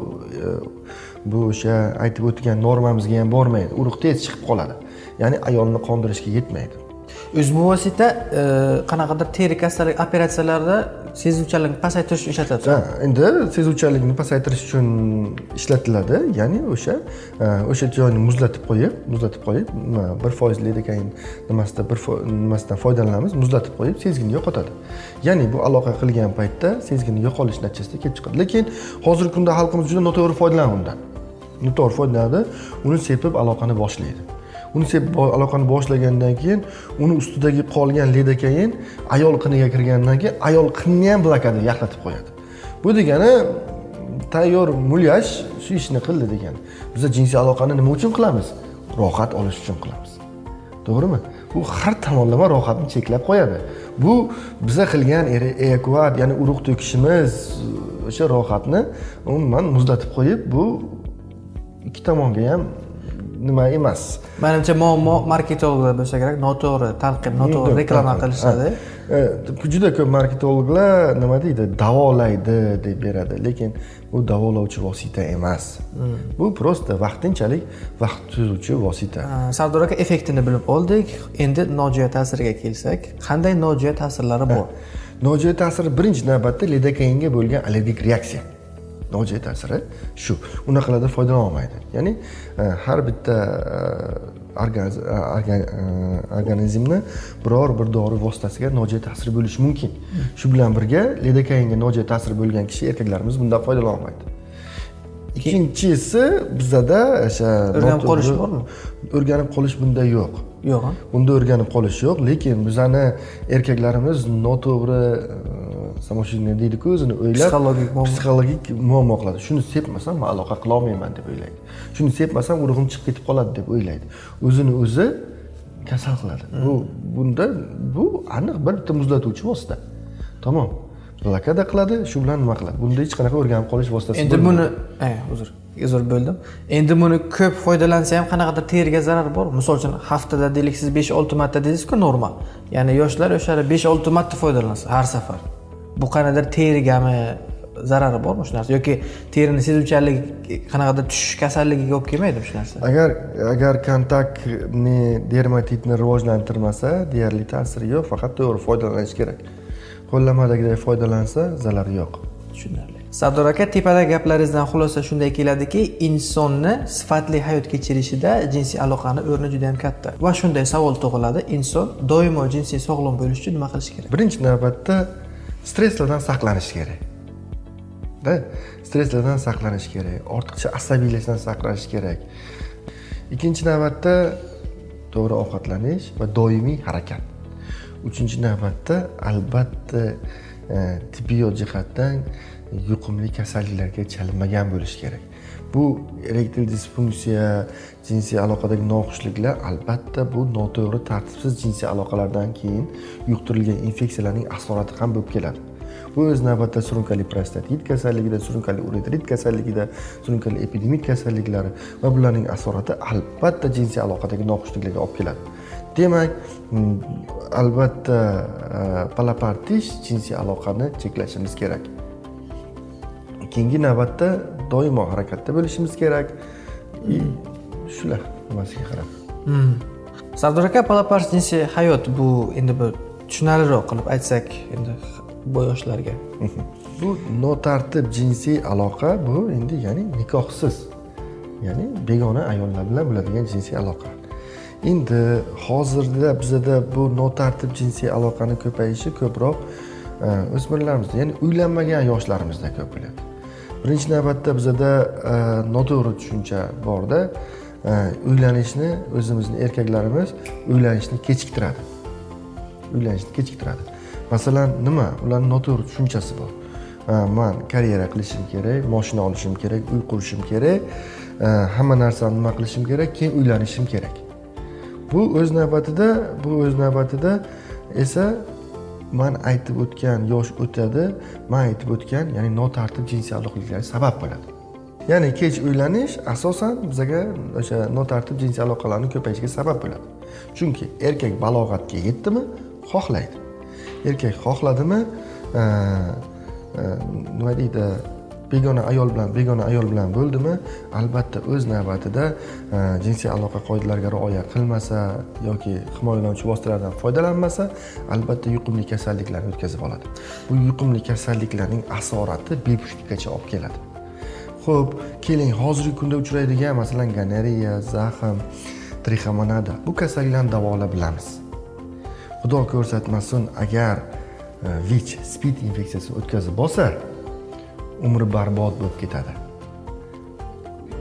[SPEAKER 1] Bu o'sha aytib o'tgan normamizga ham bormaydi. Urug' tez chiqib qoladi. Ya'ni ayolni qondirishga yetmaydi.
[SPEAKER 2] O'z bu vosita qanaqadir teri kasallik operatsiyalarida sezuvchanlikni pasaytirish uchun ishlatiladi.
[SPEAKER 1] Endi sezuvchanlikni pasaytirish uchun ishlatiladi. Ya'ni o'sha joyni muzlatib qo'yib, 1% lidokain nimasidan foydalanamiz, muzlatib qo'yib sezgini yo'qotadi. Ya'ni bu aloqa qilgan paytda sezgini yo'qolish natijasida kelib chiqadi. Lekin hozirgi kunda xalqimiz juda noto'g'ri foydalanadi undan. Noto'g'ri foydalanadi, uni sepib aloqani boshlaydi. Uni sepib aloqani boshlagandan keyin uni ustidagi qolgan lidokain ayol qiniga kirgandan keyin ayol qinni ham blokada yaxlatib qo'yadi. Bu degani tayyor mulyaj shu ishni qildi degani. Biz jinsiy aloqani nima uchun qilamiz? Rohat olish uchun qilamiz. To'g'rimi? Bu har tomonlama rohatni cheklab qo'yadi. Bu biza qilgan evakuat, ya'ni urug' to'kishimiz o'sha rohatni umuman muzlatib qo'yib, bu ikki tomonga ham nima emas.
[SPEAKER 2] Menimcha muammo marketologlar bo'lsa kerak, noto'g'ri talqin, noto'g'ri reklama qilishadi.
[SPEAKER 1] Juda ko'p marketologlar nima deydi, davolaydi deb beradi, lekin bu davolovchi vosita emas. Bu prosta vaqtinchalik vaqt cho'zuvchi vosita.
[SPEAKER 2] Sardor aka, effektini bilib oldik. Endi nojo'ya ta'siriga kelsak, qanday nojo'ya ta'sirlari bor?
[SPEAKER 1] Nojo'ya ta'siri birinchi navbatda lidokainga bo'lgan allergik reaksiya. Nojo'ya ta'siri shu. Unaqalarda foydalana olmaydi. Ya'ni har bitta organizmni biror bir dori vositasiga nojo'ya ta'siri bo'lishi mumkin. Shu bilan birga lidokainga nojo'ya ta'siri bo'lgan kishi, erkaklarimiz bundan foydalana olmaydi. Ikkinchisi bizda o'sha
[SPEAKER 2] o'rganib qolish bormi?
[SPEAKER 1] O'rganib qolish bunda yo'q.
[SPEAKER 2] Yo'q.
[SPEAKER 1] Bunda o'rganib qolish yo'q, lekin bizani erkaklarimiz noto'g'ri samoshidni deydi-ku, o'zini o'ylab psixologik muammo qiladi. Shuni sepmasam men aloqa qila olmayman deb o'ylaydi. Shuni sepmasam urug'im chiqib ketib qoladi deb o'ylaydi. O'zini o'zi kasal qiladi. Bu aniq bir bitta muzlatuvchi vosita. Tamom. Blokada qiladi, shu bilan nima qiladi? Bunda hech qanaqa o'rganib qolish vositasi
[SPEAKER 2] endi buni uzr bo'ldim. Endi buni ko'p foydalansa ham qanaqadir teriga zarar bor. Misol uchun haftada deylik siz 5-6 marta dedingiz-ku normal. Ya'ni yoshlar o'shada 5-6 marta foydalansa har safar. Bu qanaqadir terigami zarari bormi shu narsa yoki terini sezuvchanlik qanaqadir tushish kasalligiga olib kelmaydimi shu narsa?
[SPEAKER 1] Agar kontaktni dermatitni rivojlantirmasa, deyarli ta'siri yo'q, faqat to'g'ri foydalanish kerak. Qo'llamadagidek foydalansa, zarari yo'q.
[SPEAKER 2] Tushunarli. Sardor aka, tepadagi gaplaringizdan xulosa shunday keladiki, insonni sifatli hayot kechirishida jinsiy aloqani o'rni juda ham katta. Va shunday savol tug'iladi, inson doimo jinsiy sog'lom bo'lish uchun nima qilish kerak?
[SPEAKER 1] Birinchi navbatda stresslardan saqlanish kerak. Stresslardan saqlanish kerak, ortiqcha asabiylashdan saqlanish kerak. Ikkinchi navbatda to'g'ri ovqatlanish va doimiy harakat. Uchinchi navbatda albatta tibbiyot jihatdan yuqumli kasalliklarga chalinmagan bo'lish kerak. Bu erektil disfunksiya, jinsiy aloqadagi noxushliklar albatta bu noto'g'ri tartibsiz jinsiy aloqalardan keyin yuqtirilgan infeksiyalarning asorati ham bo'lib keladi. Bu o'z navbatida surunkali prostatit kasalligida, surunkali uretrit kasalligida, surunkali epidemik kasalliklari va bularning asorati albatta jinsiy aloqadagi noxushliklarga olib keladi. Demak, albatta palapartish jinsiy aloqani cheklashimiz kerak. Keyingi navbatda doimo harakatda bo'lishimiz kerak. Shular nimasiga qarab.
[SPEAKER 2] Sardor aka, palapartish jinsiy hayot bu endi bir tushunarliroq qilib aytsak endi bu yoshlarga.
[SPEAKER 1] Bu notartib jinsiy aloqa bu endi ya'ni nikohsiz, ya'ni begona ayollar bilan bo'ladigan jinsiy aloqa. Endi hozirda bizda bu notartib jinsiy aloqani ko'payishi ko'proq o'smirlarimizda, ya'ni uylanmagan yoshlarimizda ko'p bo'ladi. Birinchi navbatda bizda noto'g'ri tushuncha borda, uylanishni o'zimizning erkaklarimiz uylanishni kechiktiradi. Masalan, nima? Ularning noto'g'ri tushunchasi bor. Men karyera qilishim kerak, mashina olishim kerak, uy qurishim kerak, hamma narsani nima qilishim kerak, keyin uylanishim kerak. Bu o'z navbatida esa men aytib o'tgan yosh o'tadi, men aytib o'tgan, ya'ni notartib jinsiy aloqalar sabab bo'ladi. Ya'ni kech uylanish asosan bizga o'sha notartib jinsiy aloqalarning ko'payishiga sabab bo'ladi. Chunki erkak balog'atga yetdimi, xohlaydi. Erkak xohladimi, nima deydi, begona ayol bilan bo'ldimi, albatta o'z navbatida jinsiy aloqa qoidalariga rioya qilmasa yoki himoyalovchi vositalardan foydalanmasa, albatta yuqumli kasalliklarni o'tkazib oladi. Bu yuqumli kasalliklarning asorati bepushtlikkacha olib keladi. Xo'p, keling, hozirgi kunda uchraydigan masalan gonoreya, zaxm, trixomonada bu kasalliklarni davolab bilamiz. Xudo ko'rsatmasin, agar VICH, spid infeksiyasi o'tkazib bo'lsa, umri barbod bo'lib ketadi.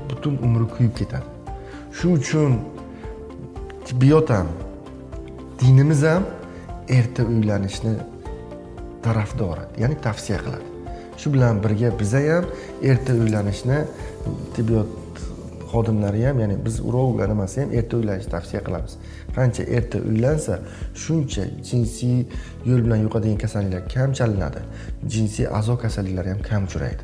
[SPEAKER 1] Butun umri kuyib ketadi. Shu uchun tibbiyot ham, dinimiz ham erta uylanishni tarafdori, ya'ni tavsiya qiladi. Shu bilan birga biz ham erta uylanishni tibbiyot xodimlari ham, ya'ni biz urologlar emas ham erta uylanishni tavsiya qilamiz. Qancha erta uylansa, shuncha jinsiy yo'l bilan yuqadigan kasalliklar kam chalinadi. Jinsiy a'zo kasalliklari ham kam uchraydi.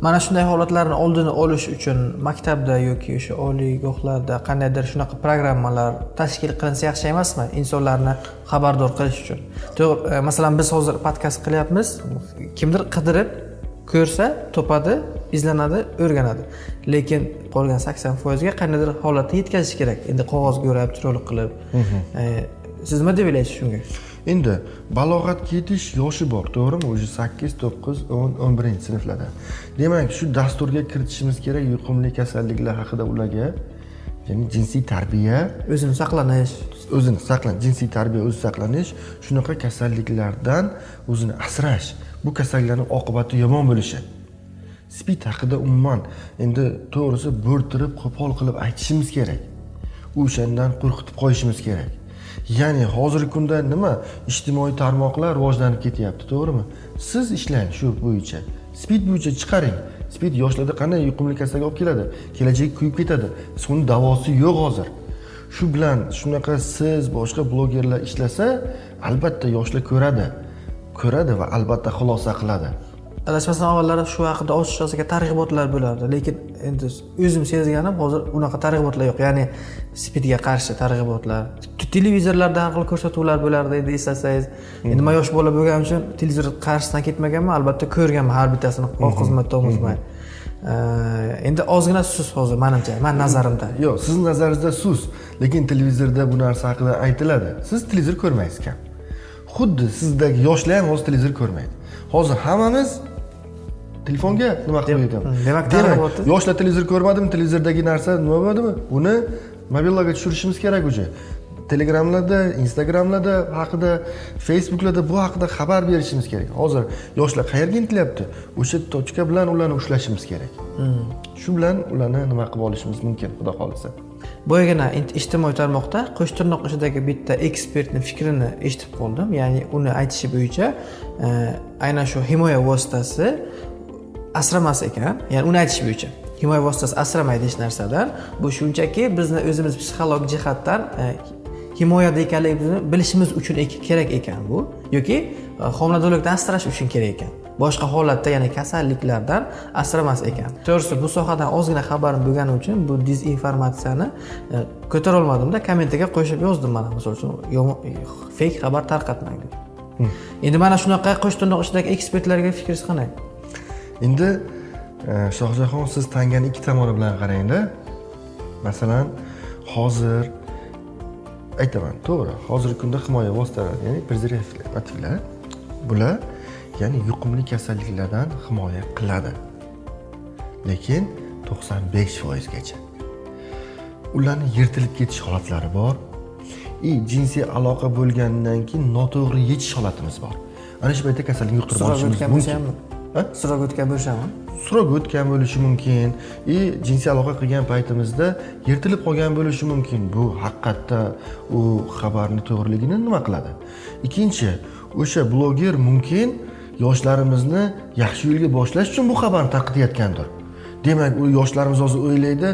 [SPEAKER 2] Mana shunday holatlarni oldini olish uchun maktabda yoki o'sha oliygohlarda qandaydir shunaqa programmalar tashkil qilinsa yaxshi emasmi? Insonlarni xabardor qilish uchun. Masalan, biz hozir podkast qilyapmiz. Kimdir qidirib ko'rsa, topadi, izlanadi, o'rganadi. Lekin qolgan 80% ga qandaydir holatda yetkazish kerak. Endi qog'ozga o'rab, chiroyli qilib. Siz nima deb o'ylaysiz shunga?
[SPEAKER 1] Endi balog'atga yetish yoshi bor, to'g'rimi? O'sha 8, 9, 10, 11-sinflarda. Demak, shu dasturga kiritishimiz kerak yuqumli kasalliklar haqida ularga, ya'ni jinsiy tarbiya,
[SPEAKER 2] o'zini saqlanish,
[SPEAKER 1] jinsiy tarbiya, o'zi saqlanish, shunaqa kasalliklardan o'zini asrash. Bu kasalliklarning oqibati yomon bo'lishi. Spid haqida umuman endi to'g'risi bo'rtirib, qo'pol qilib aytishimiz kerak. O'shandan qo'rqitib qo'yishimiz kerak. Ya'ni hozirgi kunda nima? Ijtimoiy tarmoqlar rivojlanib ketyapti, to'g'rimi? Siz ishlang shu bo'yicha. Spid bo'yicha chiqaring. Spid yoshlarda qanday yuqumli kasallikka olib keladi? Kelajak kuyib ketadi. So'ng davosi yo'q hozir. Shu bilan shunaqa siz boshqa blogerlar ishlasa, albatta yoshlar ko'radi va albatta xulosa qiladi.
[SPEAKER 2] Adashmasam avvallari shu haqida ochiqchasiga targ'ibotlar bo'lardi, lekin endi o'zim sezganim hozir unaqa targ'ibotlar yo'q. Ya'ni spidga qarshi targ'ibotlar. Televizorlarda har xil ko'rsatuvlar bo'lardi, endi eslasangiz. Endi men yosh bola bo'lganim uchun televizor qarshisidan ketmaganman, albatta ko'rganman har bittasini xizmatda o'zimman. Endi ozgina sus hozir menimcha, men nazarimda.
[SPEAKER 1] Yo'q, siz nazaringizda sus, lekin televizorda bu narsa haqida aytiladi. Siz televizor ko'rmaysiz kam. Xuddi sizdagi yoshlar ham hozir televizor ko'rmaydi. Hozir hammamiz telefonga nima qilib yetamiz?
[SPEAKER 2] Demak,
[SPEAKER 1] yoshlar televizor ko'rmadimi? Televizordagi narsa nima bo'ldimi? Uni mobillarga tushirishimiz kerak o'zi. Telegramlarda, Instagramlarda haqida, Facebooklarda bu haqida xabar berishimiz kerak. Hozir yoshlar qayerga intilyapti? O'sha tochka bilan ularni ushlashimiz kerak. Shu bilan ularni nima qilib olishimiz mumkin, xudo xolisa.
[SPEAKER 2] Boyagina ijtimoiy tarmoqda qo'sh tirnoq ichidagi bitta ekspertning fikrini eshitib qoldim. Ya'ni uni aytishi bo'yicha aynan shu himoya vositasi asramas ekan. Ya'ni uni aytishi bo'yicha himoya vositasi asramaydi hech narsadan. Bu shunchaki bizni o'zimiz psixologik jihatdan himoyada ekanligimizni bilishimiz uchun kerak ekan bu yoki homiladorlikdan asrash uchun kerak ekan. Boshqa holatda ya'ni kasalliklardan asramas ekan. To'g'risi bu sohadan ozgina xabarim bo'lgani uchun bu dezinformatsiyani ko'tara olmadimda kommentga qo'shib yozdim mana misol uchun fake xabar tarqatmang deb. Endi mana shunaqa qo'sh tirnoq ichidagi ekspertlarga fikringiz qanday?
[SPEAKER 1] Endi Shohjahon, siz tangani ikki tomoni bilan qarangda. Masalan, hozir aytaman, to'g'ri, hozirgi kunda himoya vositalari, ya'ni prezervativlar bular ya'ni yuqumli kasalliklardan himoya qiladi. Lekin 95% gacha. Ularning yirtilib ketish holatlari bor. Jinsiy aloqa bo'lgandan keyin noto'g'ri yechish holatimiz bor. Ana shu paytda kasallik yuqtirib olishimiz mumkin.
[SPEAKER 2] Surog o'tgan bo'lishami?
[SPEAKER 1] Surog o'tgan bo'lishi mumkin. Jinsiy aloqa qilgan paytimizda yirtilib qolgan bo'lishi mumkin. Bu haqiqatda u xabarni to'g'riligini nima qiladi? Ikkinchi, o'sha bloger mumkin yoshlarimizni yaxshi yo'lga boshlash uchun bu xabarni tarqatayotgandir. Demak, u yoshlarimiz hozir o'ylaydi,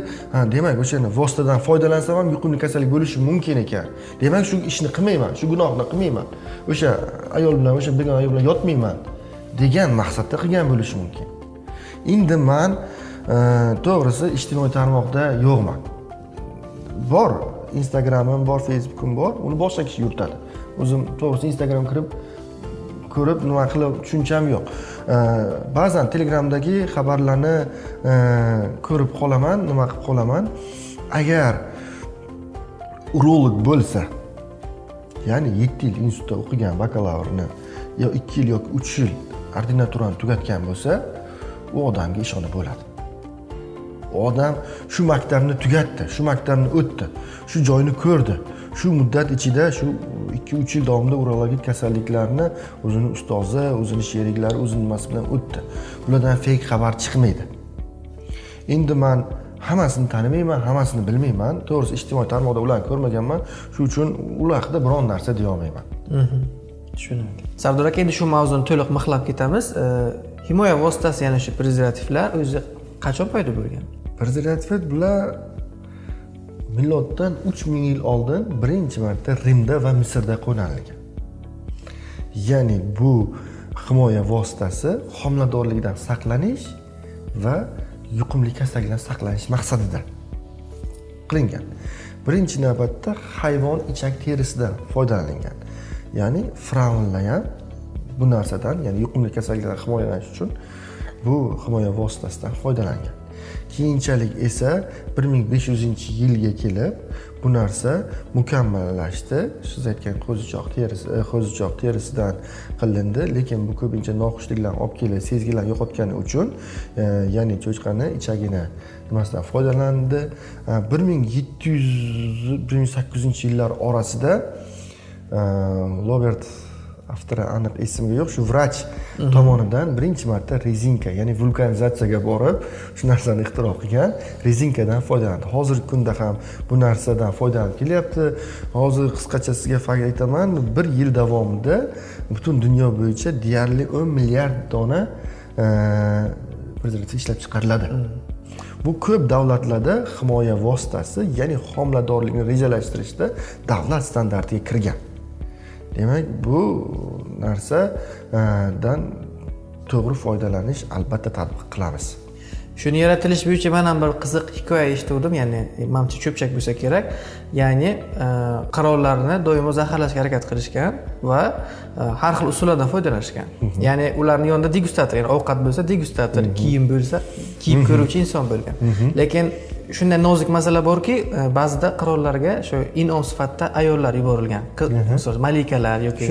[SPEAKER 1] demak, o'sha vositadan foydalansam ham yuqumli kasallik bo'lishi mumkin ekan. Demak, shu ishni qilmayman, shu gunohni qilmayman. O'sha ayol bilan, o'sha begona ayol bilan yotmayman degan maqsadda qilgan bo'lishi mumkin. Endi men to'g'risi ijtimoiy tarmoqda yo'qman. Bor, Instagramim bor, Facebookim bor, uni boshqa kishi yuritadi. O'zim to'g'risi Instagram ko'rib nima qilib tushuncham yo'q. Ba'zan Telegramdagi xabarlarni ko'rib qolaman, nima qilib qolaman. Agar urolog bo'lsa, ya'ni 7 yil institutda o'qigan bakalavrni yo 2 yil yoki 3 yil ordinaturani tugatgan bo'lsa, u odamga ishonib bo'ladi. U odam shu maktabni tugatdi, shu maktabni o'tdi, shu joyni ko'rdi. Shu muddat ichida, shu 2-3 yil davomida urologik kasalliklarni o'zini ustozi, o'zini sheriklari, o'zini nimasi bilan o'tdi. Bulardan fake xabar chiqmaydi. Endi men hammasini tanimayman, hammasini bilmayman. To'g'risi ijtimoiy tarmoqda ularni ko'rmaganman. Shu uchun ular haqida biron narsa deya olmayman.
[SPEAKER 2] Tushunarli. Sardor aka, endi shu mavzuni to'liq mixlab ketamiz. Himoya vositasi, ya'ni shu prezervativlar o'zi qachon paydo bo'lgan?
[SPEAKER 1] Prezervativ bular miloddan 3000 yil oldin birinchi marta Rimda va Misrda qo'llanilgan. Ya'ni bu himoya vositasi homiladorlikdan saqlanish va yuqumli kasallikdan saqlanish maqsadida qilingan. Birinchi navbatda hayvon ichak terisidan foydalanilgan. Ya'ni fir'avnlar ham bu narsadan, ya'ni yuqumli kasalliklardan himoyalanish uchun bu himoya vositasidan foydalangan. Keyinchalik esa 1500-yilga kelib bu narsa mukammallashdi. Siz aytgan qo'zichoq terisidan qilindi, lekin bu ko'pincha noxushliklarni olib kelib, sezgilarni yo'qotgani uchun, ya'ni cho'chqani ichagini nimasidan foydalandi. 1700-1800-yillar orasida Robert avtori aniq esimga yo'q, shu vrach tomonidan birinchi marta rezinka, ya'ni vulkanizatsiyaga borib, shu narsani ixtiro qilgan, rezinkadan foydalandi. Hozirgi kunda ham bu narsadan foydalanib kelyapti. Hozir qisqacha sizga fakt aytaman, 1 yil davomida butun dunyo bo'yicha deyarli 10 milliard dona prezervativ ishlab chiqariladi. Bu ko'p davlatlarda himoya vositasi, ya'ni homiladorlikni rejalashtirishda davlat standartiga kirgan. Demak, bu narsadan to'g'ri foydalanish albatta tatbiq qilamiz.
[SPEAKER 2] Shuni yaratilish bo'yicha men ham bir qiziq hikoya eshitdim, ya'ni mamchi cho'pchak bo'lsa kerak. Ya'ni qarorlarni doimo zaharlashga harakat qilishgan va har xil usullardan foydalanishgan. Ya'ni ularning yonida degustator, ya'ni ovqat bo'lsa degustator, kiyim bo'lsa kiyib ko'ruvchi inson bo'lgan. Lekin shunday nozik masala borki, ba'zida qarorlarga shu in'om sifatida ayollar yuborilgan. Misol malikalar yoki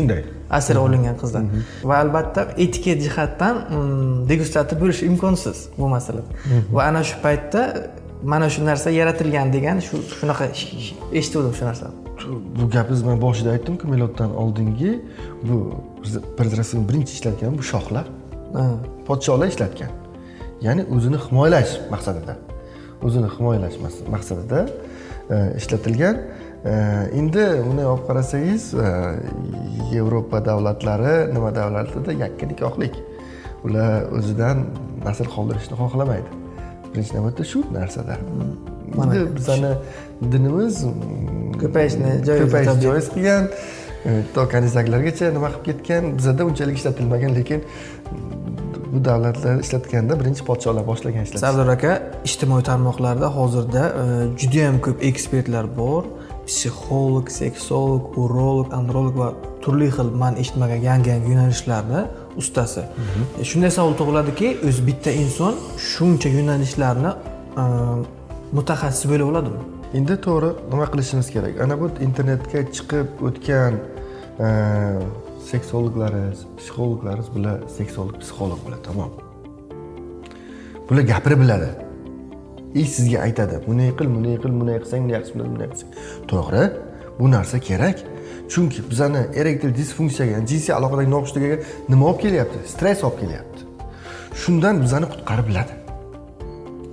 [SPEAKER 2] asir olingan qizlar. Va albatta etiket jihatdan degustator bo'lish imkonsiz bu masalada. Va ana shu paytda mana shu narsa yaratilgan degan shunaqa eshitdim shu narsani.
[SPEAKER 1] Bu gapingiz men boshida aytdim-ku, miloddan oldingi bu prezervativni birinchi ishlatgan bu shohlar. Podshohlar ishlatgan. Ya'ni o'zini himoyalash maqsadida. O'zini himoyalash maqsadida ishlatilgan. Endi uni olib qarasangiz, Yevropa davlatlari, nima davlatlarda yakka nikohlik. Ular o'zidan nasl qoldirishni xohlamaydi. Birinchi navbatda shu narsada. Endi bizning dinimiz
[SPEAKER 2] ko'payishni
[SPEAKER 1] joiz qilgan, to kanizaklargacha nima qilib ketgan. Bizda unchalik ishlatilmagan, lekin bu davlatlar ishlatganda birinchi podsholar boshlagan ishlatish.
[SPEAKER 2] Sardor aka, ijtimoiy tarmoqlarda hozirda juda ham ko'p ekspertlar bor. Psixolog, seksolog, urolog, androlog va turli xil men eshitmagan yangi yo'nalishlarni ustasi. Shunday savol tug'iladiki, o'zi bitta inson shuncha yo'nalishlarni mutaxassis bo'la oladimi?
[SPEAKER 1] Endi to'g'ri nima qilishimiz kerak? Ana bu internetga chiqib o'tgan seksologlarimiz, psixologlarimiz, bular seksolog, psixolog bular, tamom. Bular gapirib biladi. Sizga aytadi, buni qil, buni qilsang, buni qilsang. To'g'ri, bu narsa kerak. Chunki bizani erektil disfunksiyaga, jinsiy aloqadagi noxushlikka nima olib kelyapti? Stress olib kelyapti. Shundan bizani qutqarib biladi.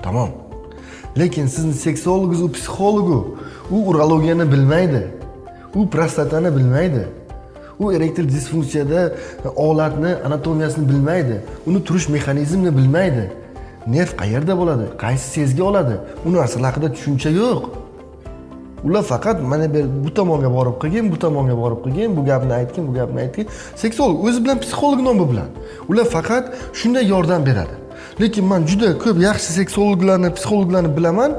[SPEAKER 1] Tamom. Lekin sizni seksologingiz, u psixologu, u urologiyani bilmaydi. U prostatani bilmaydi. U erektil disfunksiyada olatni anatomiyasini bilmaydi. Uni turish mexanizmini bilmaydi. Nerv qayerda bo'ladi? Qaysi sezgi oladi? U narsalar haqida tushuncha yo'q. Ular faqat mana bu tomonga borib qilgin, bu tomonga borib qilgin, bu gapni aytgin, bu gapni aytgin. Seksolog o'zi bilan psixolog nomi bilan. Ular faqat shunday yordam beradi. Lekin men juda ko'p yaxshi seksologlarni, psixologlarni bilaman.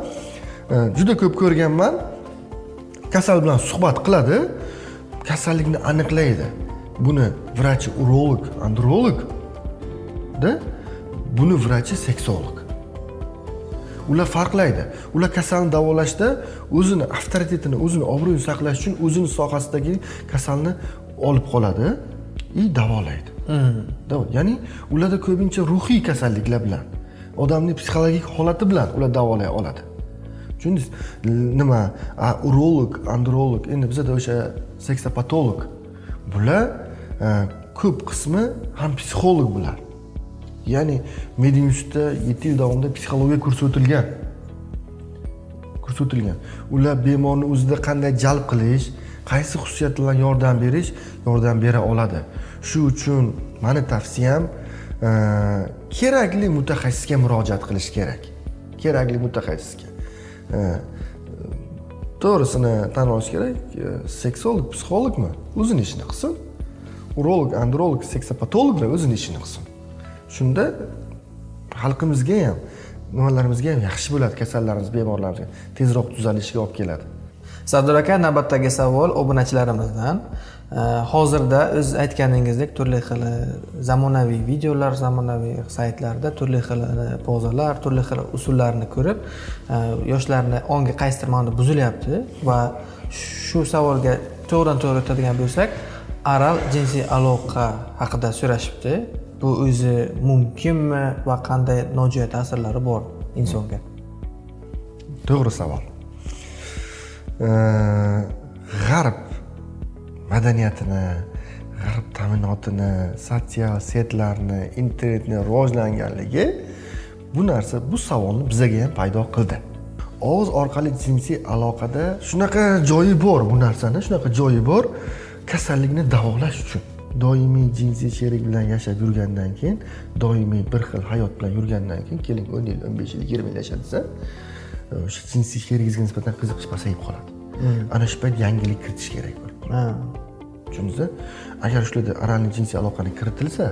[SPEAKER 1] Juda ko'p ko'rganman. Kasal bilan suhbat qiladi, kasallikni aniqlaydi. Buni vrachi urolog, androlog da, buni vrachi seksolog. Ular farqlaydi. Ular kasalni davolashda o'zini avtoritetini, o'zini obro'yini saqlash uchun o'zini sohasidagi kasalni olib qoladi va davolaydi. Ya'ni ularda ko'pincha ruhiy kasalliklar bilan, odamning psixologik holati bilan ular davolay oladi. Tushundingiz? Nima? Urolog, androlog, endi bizda o'sha seksopatolog. Bular ko'p qismi ham psixolog bular. Ya'ni Mediumsda 7 yil davomida psixologiya kursi o'tilgan. Ular bemorni o'zida qanday jalb qilish, qaysi xususiyat bilan yordam bera oladi. Shu uchun meni tavsiyam kerakli mutaxassisga murojaat qilish kerak. Kerakli mutaxassisga. To'g'risini tan olish kerak. Seksolog, psixologmi? O'zini ishini qilsin. Urolog, androlog, seksopatologlar o'zini ishini qilsin. Shunda xalqimizga ham, nimalarimizga ham yaxshi bo'ladi, kasallarimiz, bemorlarimizga tezroq tuzalishiga olib keladi.
[SPEAKER 2] Sardor aka, navbatdagi savol obunachilarimizdan. Hozirda o'z aytganingizdek turli xil zamonaviy videolar, zamonaviy saytlarda turli xil pozalar, turli xil usullarni ko'rib, yoshlarni ongi qaysidir ma'noda buzilyapti va shu savolga to'g'ridan-to'g'ri o'tadigan bo'lsak, oral jinsiy aloqa haqida so'rashibdi. Bu o'zi mumkinmi va qanday nojo'ya ta'sirlari bor insonga?
[SPEAKER 1] To'g'ri savol. G'arb madaniyatini, g'arb ta'minotini, sotsial setlarni, internetni rivojlanganligi bu narsa, bu savolni bizga ham paydo qildi. Og'iz orqali jinsiy aloqada shunaqa joyi bor, bu narsani shunaqa joyi bor kasallikni davolash uchun. Doimiy jinsiy sherik bilan yashab yurgandan keyin, doimiy bir xil hayot bilan yurgandan keyin, keling 10 yil, 15 yil, 20 yil yashadsa, o'sha jinsiy sherigingizga nisbatan qiziqish pasayib qoladi. Ana shu payt yangilik kiritish kerak bo'lib qoladi. Tushundingizmi? Agar shularda oralniy jinsiy aloqani kiritilsa,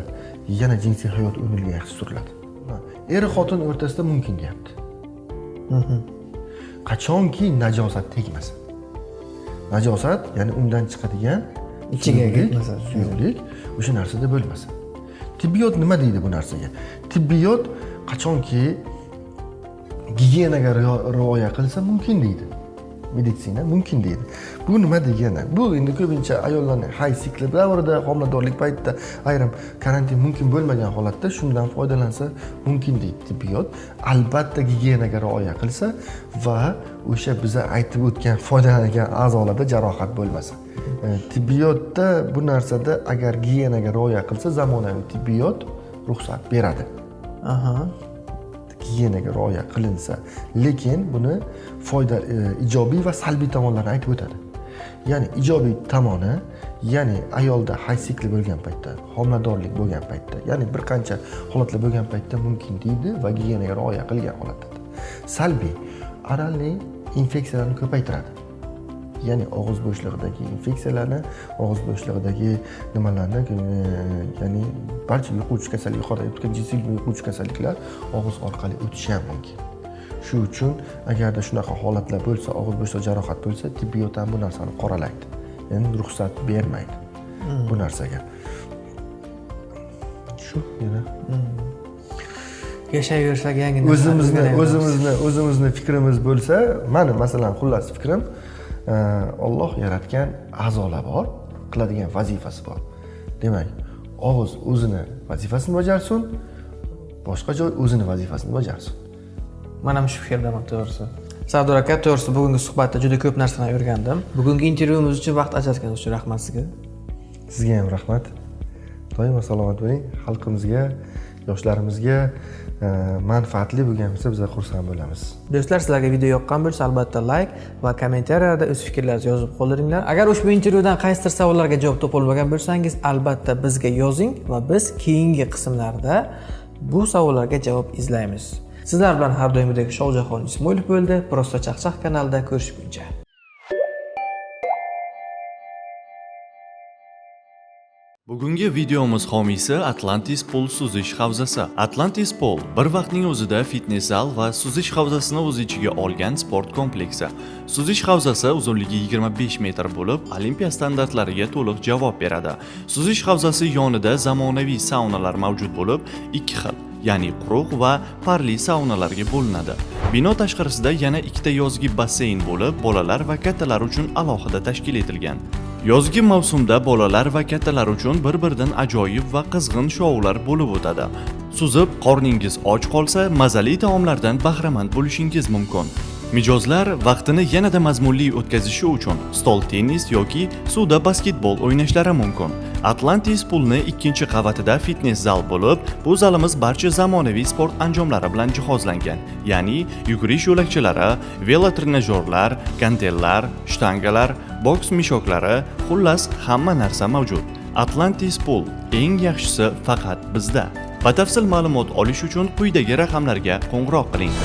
[SPEAKER 1] yana jinsiy hayot 10 yilga yaxshi suriladi. Er xotin o'rtasida mumkin deyapti. Qachonki najosat tegmasa. Najosat, ya'ni undan chiqadigan
[SPEAKER 2] ichiga ketmasa,
[SPEAKER 1] suyuqlik o'sha narsada bo'lmasa. Tibbiyot nima deydi bu narsaga? Tibbiyot qachonki gigiyenaga rioya qilsa mumkin deydi. Meditsina mumkin deydi. Bu nima degani? Bu endi ko'pincha ayollarning hay sikli davrida, homiladorlik paytida, ayrim karantin mumkin bo'lmagan holatda shundan foydalansa mumkin deydi tibbiyot. Albatta gigiyenaga rioya qilsa va o'sha biza aytib o'tgan foydalangan a'zolarda jarohat bo'lmasa. Tibbiyotda bu narsada agar gigiyenaga rioya qilsa zamonaviy tibbiyot ruxsat beradi. Gigiyenaga rioya qilinsa, lekin buni foyda ijobiy va salbiy tomonlarini aytib o'tadi. Ya'ni ijobiy tomoni, ya'ni ayolda hay sikli bo'lgan paytda, homiladorlik bo'lgan paytda, ya'ni bir qancha holatlar bo'lgan paytda mumkin deydi va gigiyenaga rioya qilgan holatda. Salbiy oralniy infeksiyalarni ko'paytiradi. ya'ni og'iz bo'shlig'idagi infeksiyalarni, og'iz bo'shlig'idagi nimalarni, ya'ni barcha yuquvchi kasallik, yuqorida aytgan jinsiy yuquvchi kasalliklar og'iz orqali o'tishi ham mumkin. Shu uchun agarda shunaqa holatlar bo'lsa, og'iz bo'shlig'i jarohat bo'lsa, tibbiyot ham bu narsani qoralaydi. Ya'ni ruxsat bermaydi bu narsaga. Shu yana
[SPEAKER 2] Yashayversak yangi narsalar
[SPEAKER 1] o'zimizni fikrimiz bo'lsa, mani masalan xullas fikrim, Alloh yaratgan a'zolar bor, qiladigan vazifasi bor. Demak, og'iz o'zini vazifasini bajarsin, boshqa joy o'zini vazifasini bajarsin.
[SPEAKER 2] Men ham shu fikrdaman, to'g'risi. Sardor aka, to'g'risi bugungi suhbatda juda ko'p narsalarni o'rgandim. Bugungi intervyuimiz uchun vaqt ajratganingiz uchun rahmat sizga.
[SPEAKER 1] Sizga ham rahmat. Doimo salomat bo'ling. Xalqimizga, yoshlarimizga manfaatli bo'lgan bo'lsa, biz xursand bo'lamiz.
[SPEAKER 2] Do'stlar, sizlarga video yoqqan bo'lsa, albatta like va kommentariyada o'z fikrlaringizni yozib qoldiringlar. Agar ushbu intervyudan qaysidir savollarga javob topolmagan bo'lsangiz, albatta bizga yozing va biz keyingi qismlarda bu savollarga javob izlaymiz. Sizlar bilan har doimgidek Shoujahon Ismoilov bo'ldi. Prosta Chaqchaq kanalida ko'rishguncha.
[SPEAKER 3] Bugungi videomiz homiysi Atlantis Pool suzish havzasi. Atlantis Pool bir vaqtning o'zida fitness zal va suzish havzasini o'z ichiga olgan sport kompleksi. Suzish havzasi uzunligi 25 metr bo'lib, Olimpiya standartlariga to'liq javob beradi. Suzish havzasi yonida zamonaviy saunalar mavjud bo'lib, ikki xil, ya'ni quruq va parli saunalarga bo'linadi. Bino tashqarisida yana ikkita yozgi basseyn bo'lib, bolalar va kattalar uchun alohida tashkil etilgan. Yozgi mavsumda bolalar va kattalar uchun bir-biridan ajoyib va qizg'in shoular bo'lib o'tadi. Suzib, qorningiz och qolsa, mazali taomlardan bahramand bo'lishingiz mumkin. Mijozlar vaqtini yanada mazmunli o'tkazishi uchun stol tennis yoki suvda basketbol o'ynashlari mumkin. Atlantis Poolni 2-qavatida fitness zal bo'lib, bu zalimiz barcha zamonaviy sport anjomlari bilan jihozlangan. Ya'ni yugurish yo'lakchalari, velotrenajyorlar, gantellar, shtangalar, boks mishoklari, xullas hamma narsa mavjud. Atlantis Pool eng yaxshisi faqat bizda. Batafsil ma'lumot olish uchun quyidagi raqamlarga qo'ng'iroq qiling.